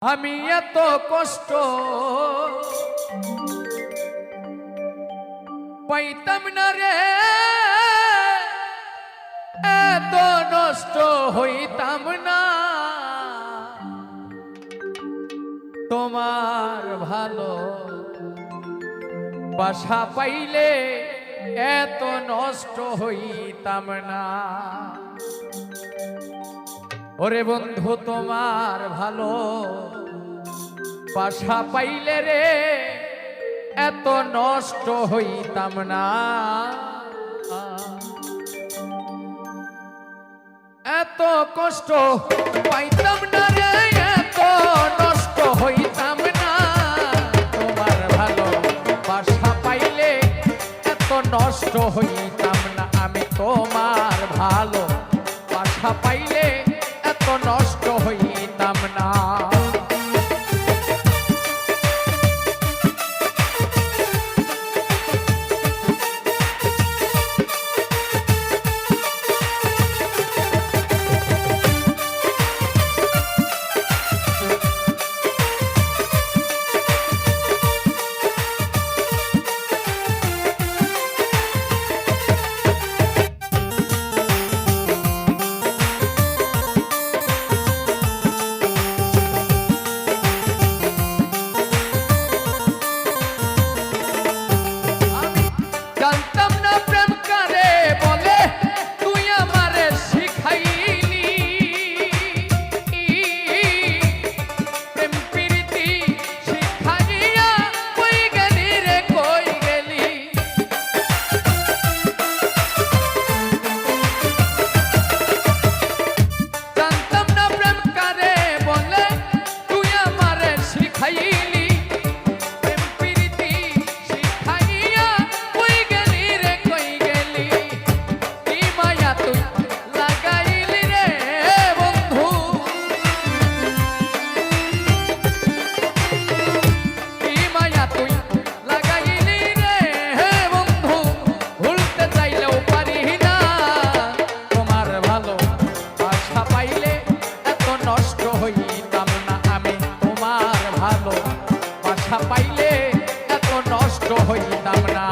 আমি এত কষ্ট পাইতাম না রে, এত নষ্ট হইতাম না। তোমার ভালো বাসা পাইলে এত নষ্ট হইতাম না। ওরে বন্ধু, তোমার ভালো বাসা পাইলে রে এত নষ্ট হইতাম না। এত কষ্ট পাইতাম না রে, এত নষ্ট হইতাম না। তোমার ভালো বাসা পাইলে এত নষ্ট হইতাম না। আমি তোমার ভালো বাসা পাইলে এত নষ্ট হইতাম না। পাইলে এত নষ্ট হইতাম না।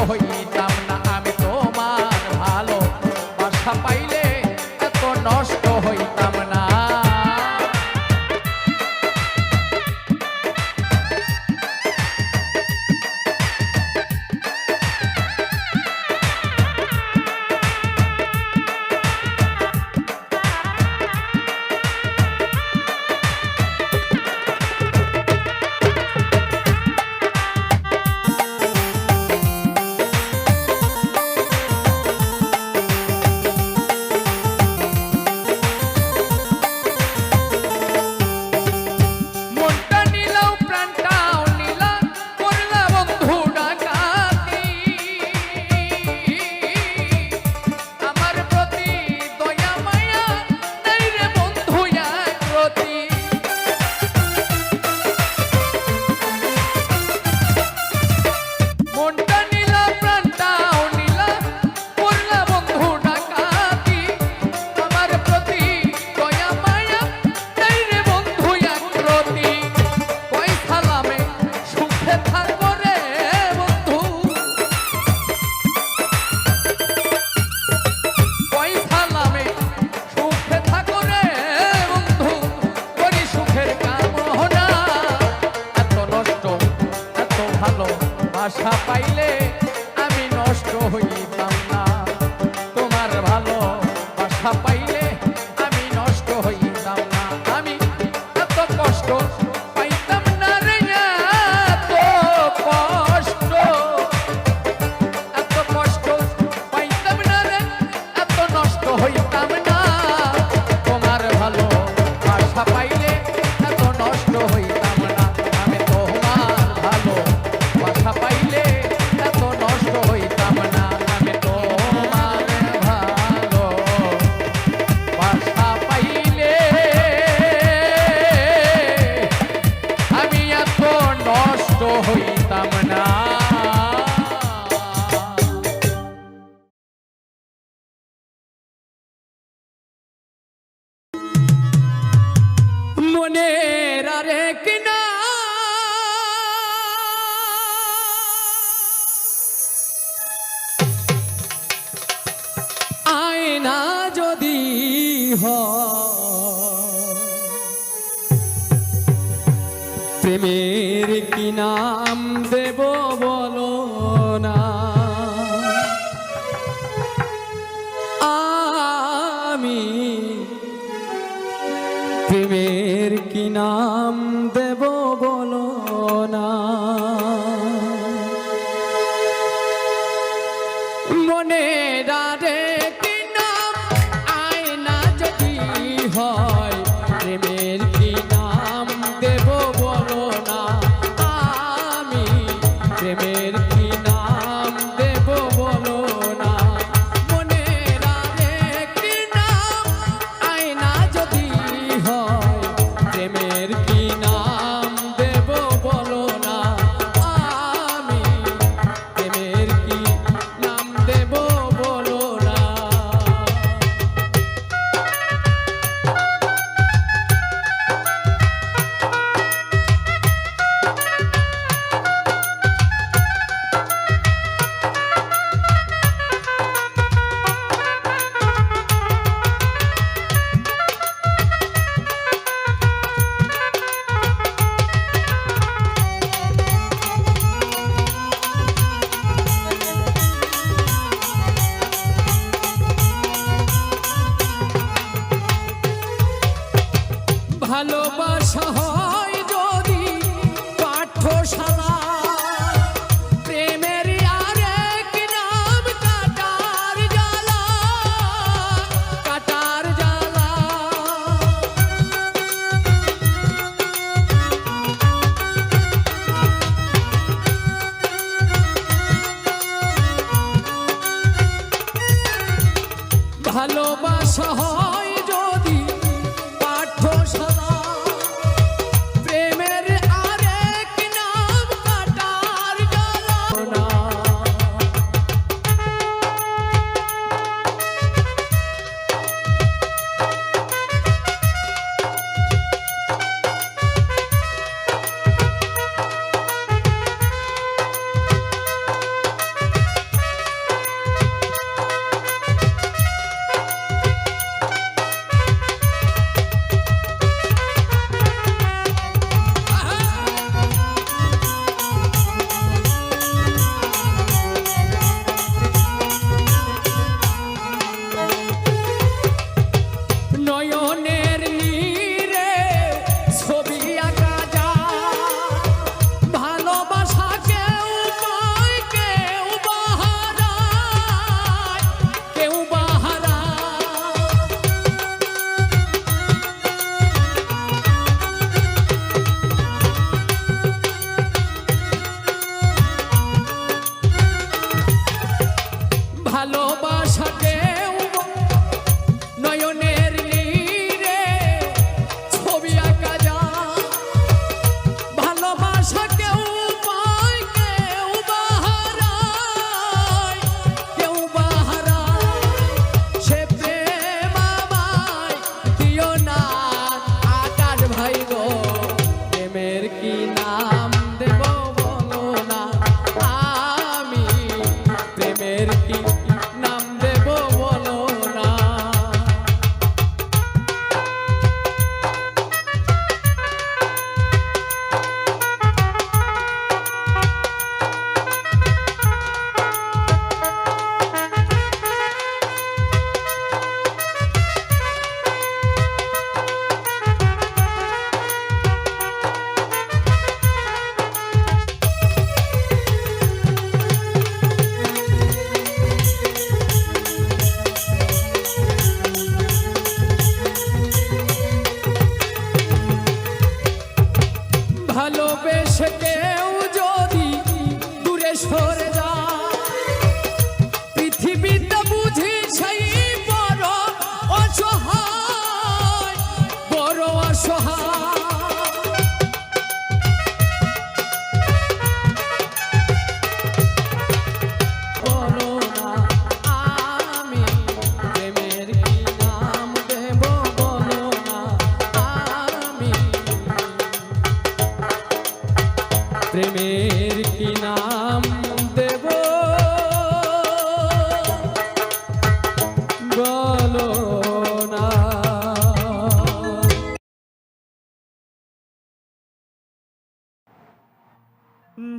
হইতাম না। আমি তোমার ভালো বাসা পাইলে এত নষ্ট হইতাম না। বাসা পাইলে আমি নষ্ট হইতাম না তোমার ভালো বাসা পাইলে আমি নষ্ট হইতাম না আমি এত কষ্ট পাইতাম না রে এত কষ্ট পাইতাম না রে এত নষ্ট হইতাম না তোমার ভালো বাসা পাইলে এত নষ্ট হইতাম না আমি তোমার ভালো বাসা পাইলে এত নষ্ট হইতাম না আমি তোমার ভালো বাসা পাইলে আমি এত নষ্ট হইতাম না মনের আরেক না আয়না যদি প্রেমের কি নাম দেব বলো না আমি প্রেমের কি নাম দেব বলো না মনে ডারে কি নাম আয়না যদি হয় প্রেমের কি নাম দেব বলো না আমি প্রেমের কি নাম দেব বলো না মনে ডারে কি নাম আয়না যদি হয় প্রেমের কি নাম দেব বলো না আমি প্রেমের কি নাম দেব বলো না ভালোবাসা হয় যদি পাঠশালা প্রেমের আরেক নাম কাটার জ্বালা কাটার জ্বালা ভালোবাসা হয় যদি পাঠশালা প্রেমের আরেক নাম কাটার জ্বালা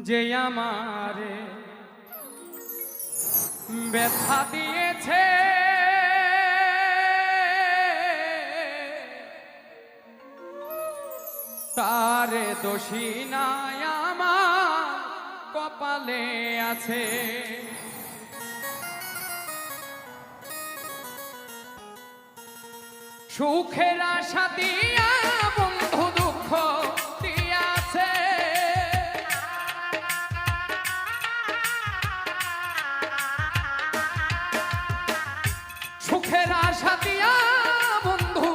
যে আমারে ব্যথা দিয়েছে তারে দোষী নাই আমার কপালে আছে। সুখের আশা দিয়া বন্ধু দুঃখ দিয়াছে, সুখের আশা দিয়া বন্ধু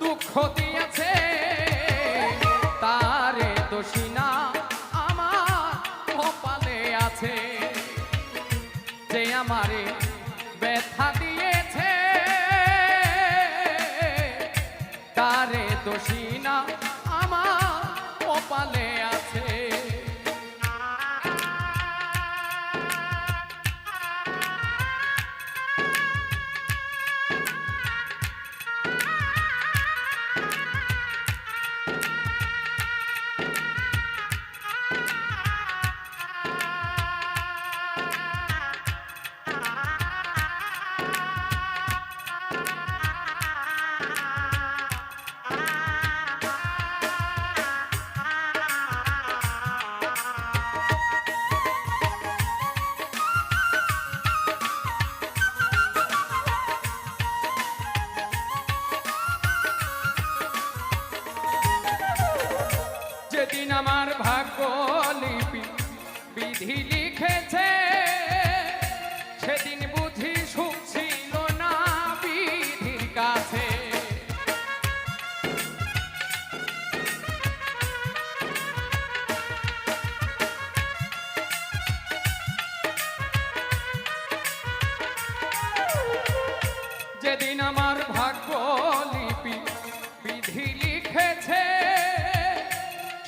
দুঃখ দিয়াছে, তারে দোষী না আমার কপালে আছে। যে আমারে ব্যথা দিয়েছে তারে দোষী না আমার কপালে আছে। যেদিন আমার ভাগ্য লিপি বিধি লিখেছে, সেদিন বুঝি সুখ ছিল না বিধির কাছে। যেদিন আমার ভাগ্য লিপি বিধি লিখেছে,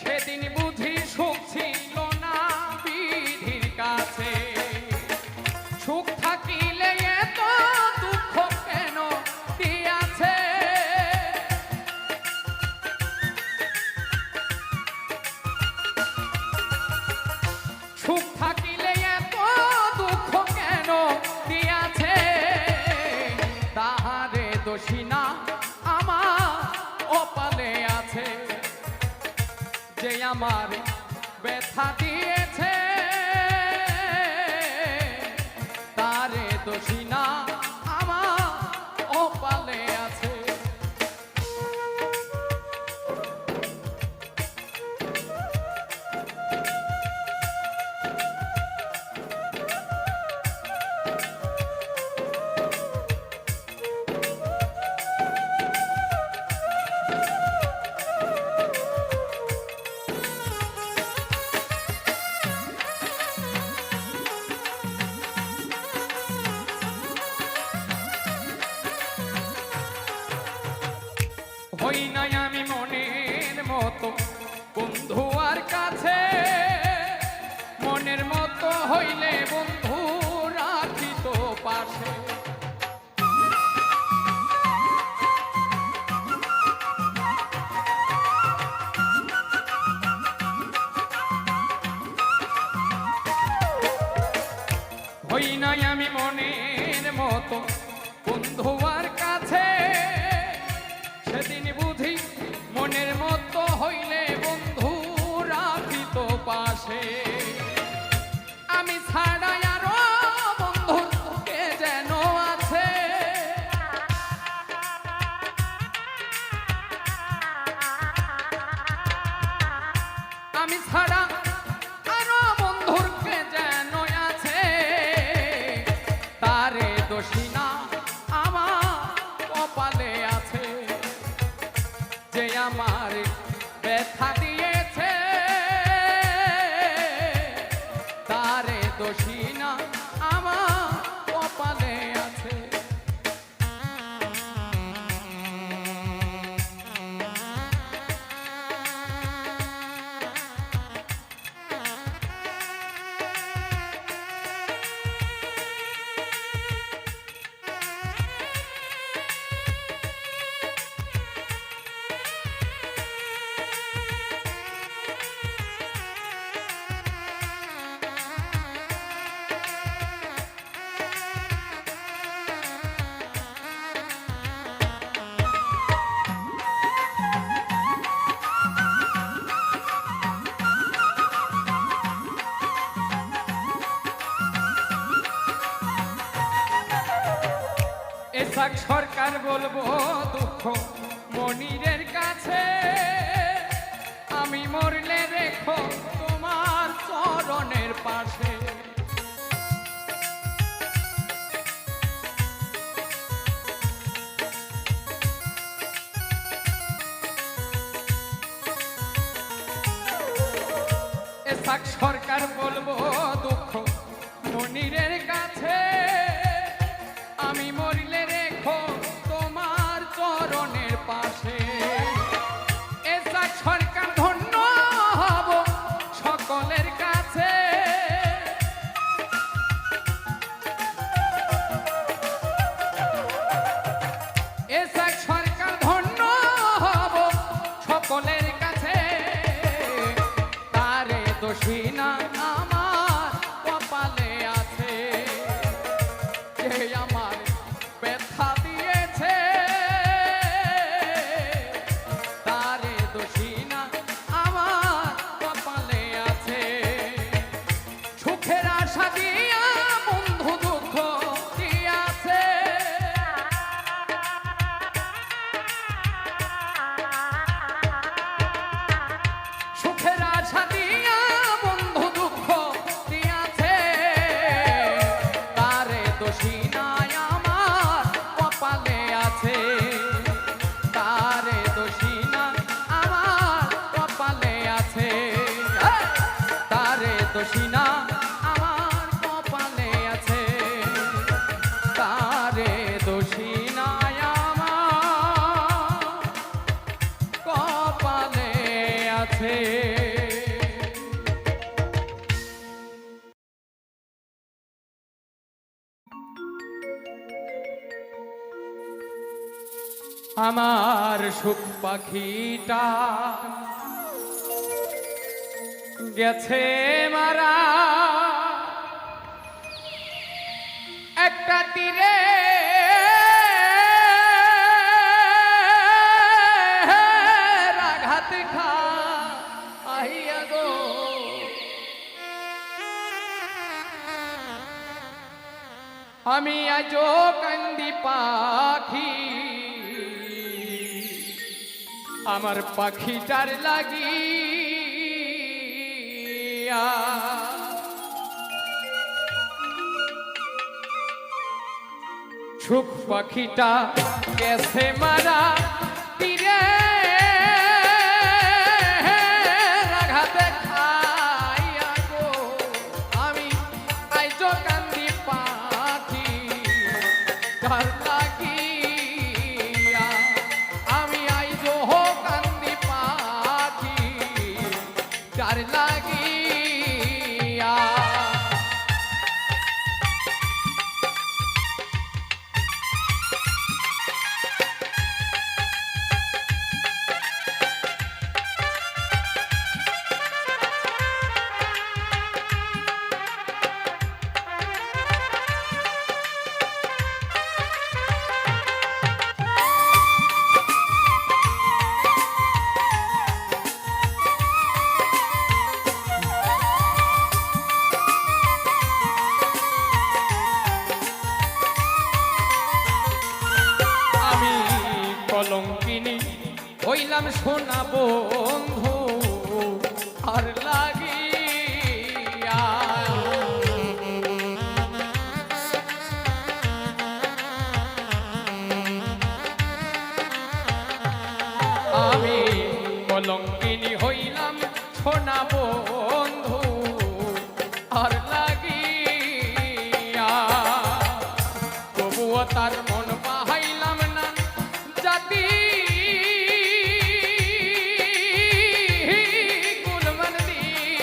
সেদিন বুঝি সুখ ছিল না বিধির কাছে। সুখ থাকিলে এত দুঃখ কেন দিয়াছে, সুখ থাকিলে এত দুঃখ কেন দিয়াছে, তাহারে দোষী না আমার কপালে আছে। যে আমার ব্যথা দিয়েছে তারে দোষী না আমার কপালে আছে। হই নাই আমি মনের মতো বন্ধু আর কাছে, মনের মতো হইলে বন্ধু রাখিত পাশে। হই নাই আমি মনের মতো বন্ধু আর কাছে, সেদিন বুঝি মনের মতো হইলে বন্ধু রাখিত পাশে। আমি ছাড়া আরো বন্ধু কে যেন আছে, আমি ছাড়া আরো বন্ধুর কে যেন আছে, তারে দোষী না আমার কপালে আছে। যে আমার ব্যথা দিয়েছে তারে দোষী না আমার কপালে আছে। এসাক সরকার বলবো দুঃখ মনিরের কাছে, আমি মরলে রেখো তোমার চরণের পাশে। এসাক সরকার বলবো দুঃখ মনিরের কাছে, আমি মরলে রেখো তোমার চরণের পাশে। এসাক সরকার ধন্য হব সকলের কাছে, এসাক সরকার ধন্য হব সকলের কাছে, তারে দোষী না আমার কপালে আছে, যে আমার ব্যথা দিয়েছে। তারে দোষী না আমার কপালে আছে, সুখের আশা দিয়া বন্ধু দুঃখ দিয়াছে। সুখের আশা দিয়া বন্ধু দুঃখ দিয়াছে, তারে দোষী নাই আমার কপালে আছে, তারে দোষী না আমার কপালে আছে, তারে দোষী না আমার কপালে আছে, তারে দোষী নাই আমার কপালে আছে। আমার সুখ পাখিটা গেছে মারা, একটা তীরে আঘাত খা আহিয়া গো, আমি আজো কান্দি পাখি, আমার পাখিটার লাগিয়া। সুখ পাখিটা গেছে মারা তীরে আঘাতে খাইয়া গো, আমি আইজো কান্দি পাখি তার লাগিয়া, আমি আইজো কান্দি পাখি তার লাগিয়া। কলঙ্কিনী হইলাম সোনা বন্ধু আর লাগিয়া, আমি কলঙ্কিনী হইলাম সোনা বন্ধু আর লাগিয়া, তবুও তার মন পাহাইলাম না জাতি গুলমান দিয়া।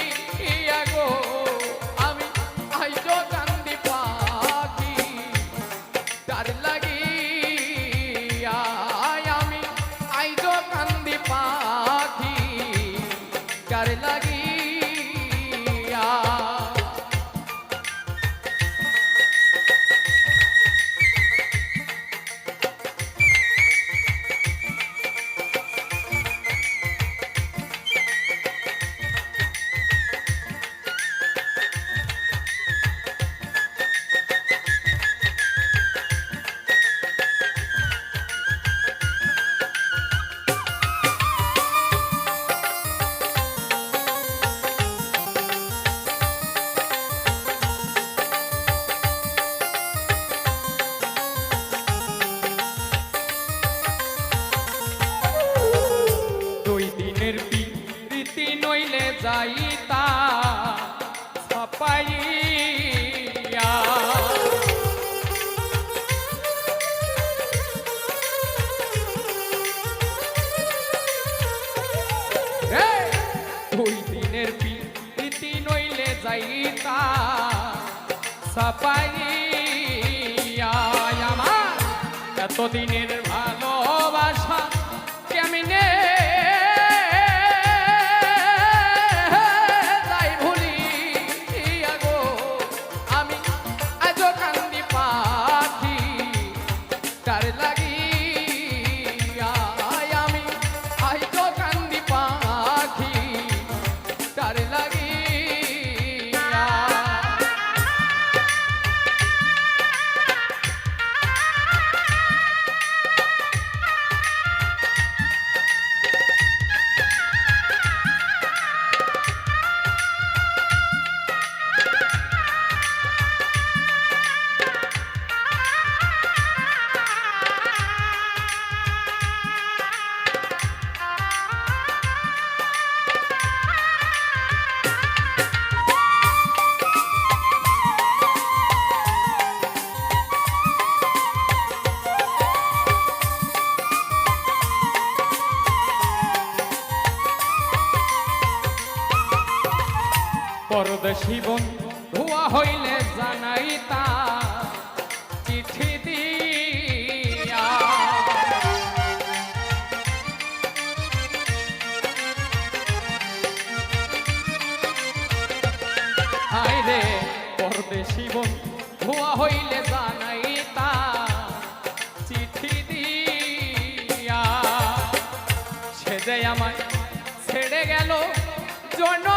বাসা পাইয়া আমার এতদিনের ভালোবাসা কেমনে তাই ভুলিয়া গো আমি আজ কান্দি পাখি তার লাগিয়া আমি আজ কান্দি পাখি তার লাগিয়া পরদেশী বন্ধুয়া হইলে জানাই তা চিঠি দিয়া হায় রে পরদেশী বন্ধুয়া হইলে জানাই তা চিঠি দিয়া সে যে আমায় ছেড়ে গেল জন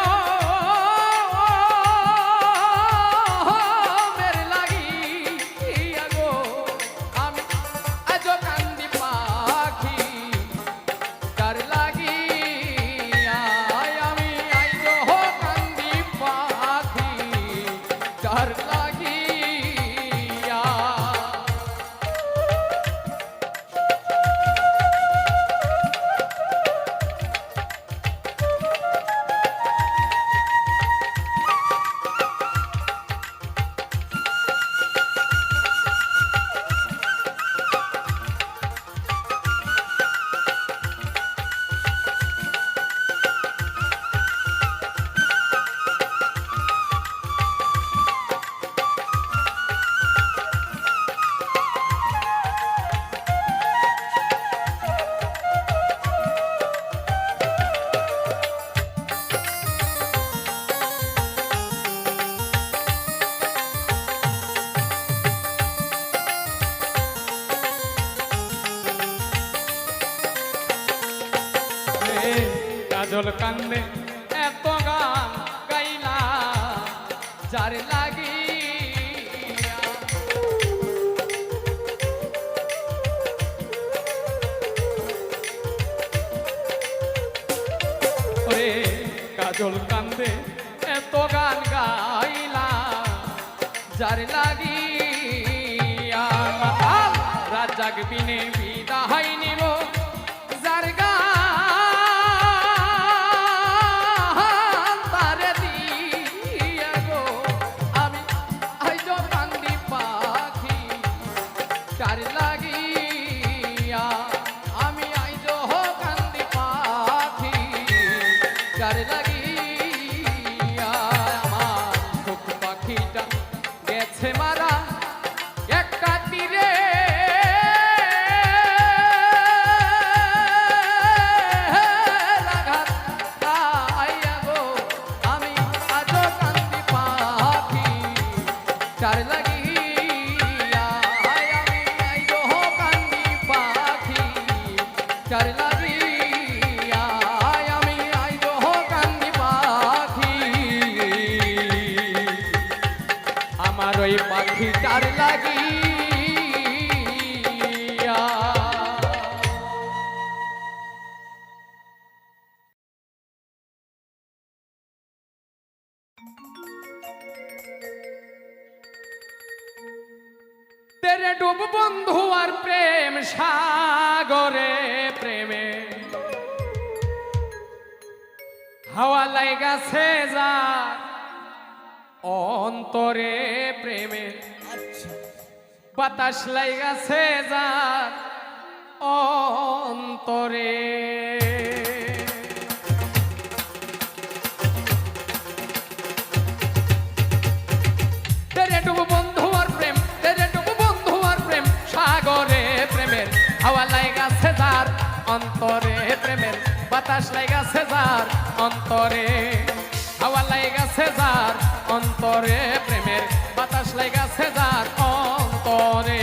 কাজল কান্দে এত গান গাইলা যার লাগিয়া ওরে কাজল কান্দে এত গান গাইলা যার লাগিয়া রাজাক বিনে বিদায় নিব যার গা মারা একটা তীরে ওই পাখিটার লাগিয়া তেরে ডুব বন্ধু আর প্রেম সাগরে প্রেমে হাওয়া লাইগাছে যা অন্তরে প্রেমে বাতাস লাইগাছে যা অন্তরে তেরে ডুব অন্তরে প্রেমের বাতাস লাগাছে যার অন্তরে হাওয়া লাগাছে যার অন্তরে প্রেমের বাতাস লাগাছে যার অন্তরে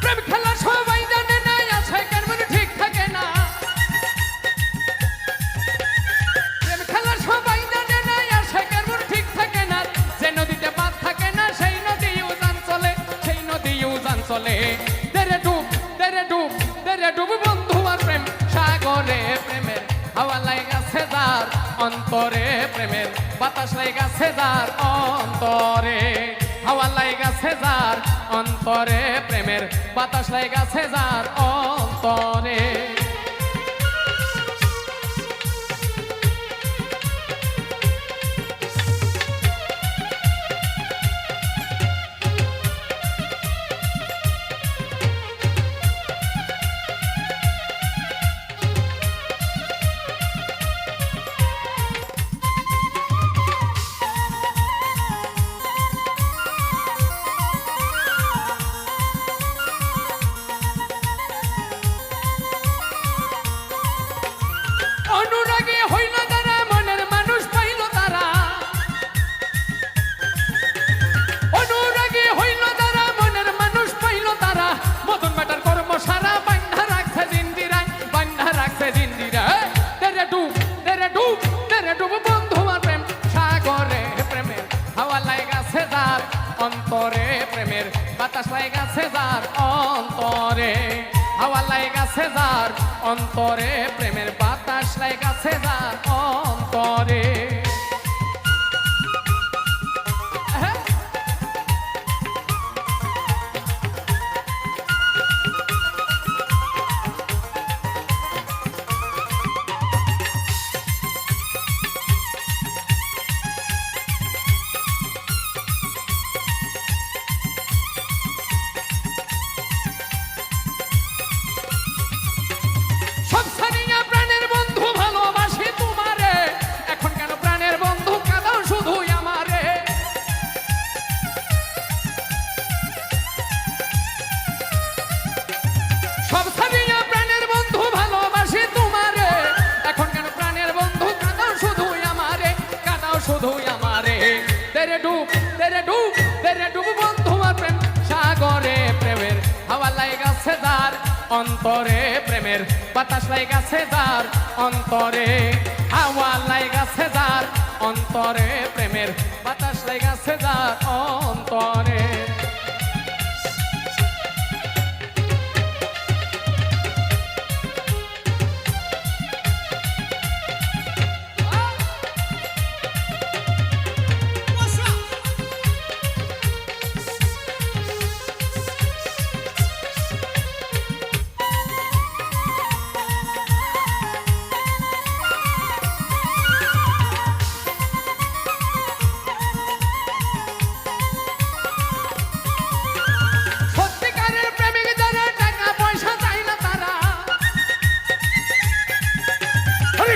প্রেম খেলা সবাই জানে না আছে কেন মনে ঠিক থাকে না প্রেম খেলা সবাই জানে না আছে কেন মনে ঠিক থাকে না যে নদীতে বাঁধ থাকে না সেই নদী উজান চলে সেই নদী উজান চলে তেরে ডুব তেরে ডুব তেরে ডুব বন্ধু আর প্রেম সাগরে প্রেমের হাওয়া লাগাছে যার অন্তরে প্রেমের বাতাস লাগাছে যার অন্তরে হাওয়া লাগাছে যার অন্তরে প্রেমের বাতাস লাগাছে যার অন্তরে অনুরাগী হইল তারা মনের মানুষ পাইল তারা অনুরাগী হইল তারা মনের মানুষ পাইল তারা মদন বাটার কর্ম সারা বান্ধা রাখছে জিন্দিরায় বান্ধা রাখছে জিন্দিরায় তেরে ডুব তেরে ডুব তেরে ডুব বন্ধু আর প্রেম সাগরে প্রেমের হাওয়া লাগাছে যার অন্তরে প্রেমের বাতাস লাগাছে যার অন্তরে হাওয়া লাগাছে যার অন্তরে প্রেমের বাতাস লাগাছে যার অন্তরে সব ছাড়িয়া প্রাণের বন্ধু ভালোবাসি তোমারে এখন কেন প্রাণের বন্ধু কাঁদাও শুধু আমারে সব ছাড়িয়া প্রাণের বন্ধু ভালোবাসি তোমারে এখন কেন প্রাণের বন্ধু কাঁদাও শুধু আমারে কাঁদাও শুধু আমারে তেরে ডুব তেরে ডুব তেরে ডুব বন্ধু আর প্রেম সাগরে প্রেমের হাওয়া লাগাছে যার অন্তরে প্রেমের বাতাস লাগাছে যার অন্তরে হাওয়া লাগাছে যার অন্তরে প্রেমের বাতাস লাগাছে যার অন্তরে সত্যিকারের প্রেমিক যারা টাকা পয়সা চায় না তারা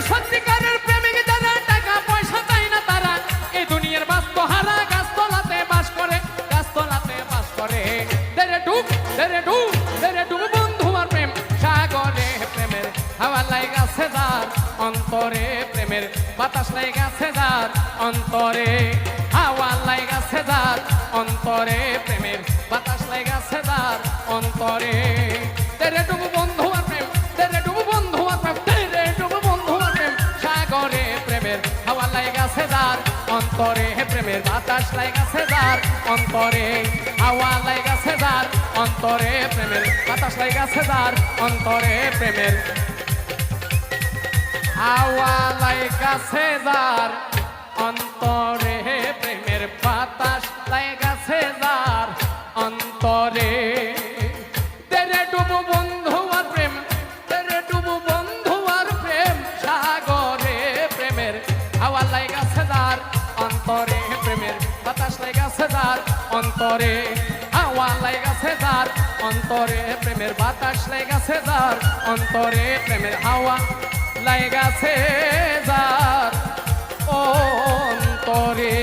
সত্যিকারের প্রেমিক যারা টাকা পয়সা চায় না তারা এই দুনিয়ার বাস্তহারা গাছতলাতে বাস করে গাছতলাতে বাস করে তেরে ডুব তেরে ডুব তেরে ডুব বন্ধু আর প্রেম সাগরে প্রেমের হাওয়া লাগাছে যার অন্তরে প্রেমের বাতাস লাগাছে যার অন্তরে হাওয়া লাগাছে যার অন্তরে প্রেমের বাতাস লাগাছে যার অন্তরে তেরে ডুব বন্ধু আর প্রেম তেরে ডুব বন্ধু আর প্রেম তেরে ডুব বন্ধু আর প্রেম সাগরে প্রেমের হাওয়া লাগাছে যার অন্তরে প্রেমের বাতাস লাগাছে যার অন্তরে হাওয়া লাগাছে যার অন্তরে প্রেমের বাতাস লাগাছে যার অন্তরে প্রেমের হাওয়া লাগাছে যার অন্তরে প্রেমের বাতাস লাগাছে যার অন্তরে তেরে ডুব বন্ধু আর প্রেম তেরে ডুব বন্ধু আর প্রেম সাগরে প্রেমের হাওয়া লাগাছে অন্তরে হাওয়া লাগাছে যার অন্তরে প্রেমের বাতাস লাগাছে যার অন্তরে প্রেমের হাওয়া লাগাছে যার অন্তরে